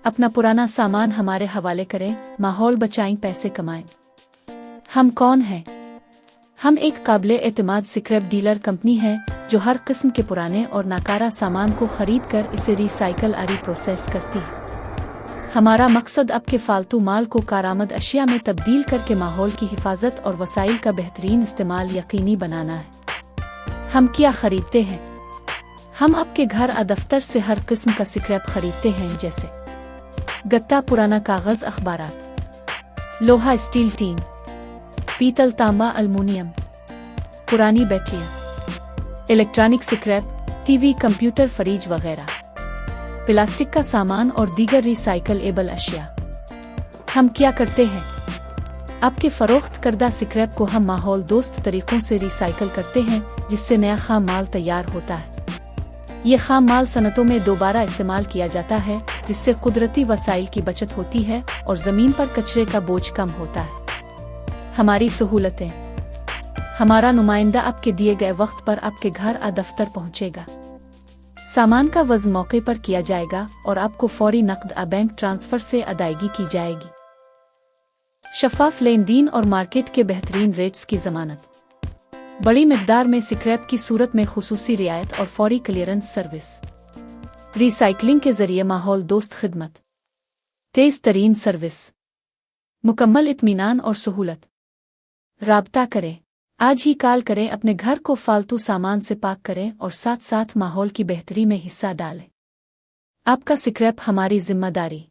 अपना पुराना सामान हमारे हवाले करें, माहौल बचाएं, पैसे कमाएं। हम कौन हैं? हम एक काबिले एतमाद स्क्रैप डीलर कंपनी है जो हर किस्म के पुराने और नाकारा सामान को खरीद कर इसे रिसाइकल आरी प्रोसेस करती है। हमारा मकसद आपके फालतू माल को कारामद अशिया में तब्दील करके माहौल की हिफाजत और वसाइल का बेहतरीन इस्तेमाल यकीनी बनाना है। हम क्या खरीदते हैं? हम आपके घर और दफ्तर से हर किस्म का स्क्रैप खरीदते हैं, जैसे गत्ता, पुराना कागज, अखबारात, लोहा, स्टील, टीन, पीतल, तांबा, अल्मुनियम, पुरानी बैटरियां, electronic scrap, TV, computer, fridge वगैरह, प्लास्टिक का सामान और दीगर रिसाइकलेबल अशिया। हम क्या करते हैं? आपके फरोख्त करदा स्क्रैप को हम माहौल दोस्त तरीकों से रिसाइकल करते हैं, जिससे नया खाम माल तैयार होता है। ये खाम माल सनतों में दोबारा इस्तेमाल किया जाता है, जिससे कुदरती वसाइल की बचत होती है और ज़मीन पर कचरे का बोझ कम होता है। हमारी सहूलतें। हमारा नुमाइंदा आपके दिए गए वक्त पर आपके घर और दफ्तर पहुंचेगा। सामान का वज़न मौके पर किया जाएगा और आपको फौरी नकद या बैंक ट्रांसफर से अदायगी की जाएगी। शफाफ लेन देन और मार्केट के बेहतरीन रेट्स की जमानत। बड़ी मिकदार में स्क्रैप की सूरत में खुसूसी रियायत और फौरी क्लियरेंस सर्विस। रिसाइकलिंग के जरिए माहौल दोस्त खिदमत, तेज तरीन सर्विस, मुकम्मल इत्मीनान और सहूलत। राब्ता करें, आज ही कॉल करें, अपने घर को फालतू सामान से पाक करें और साथ साथ माहौल की बेहतरी में हिस्सा डालें। आपका स्क्रैप हमारी जिम्मेदारी।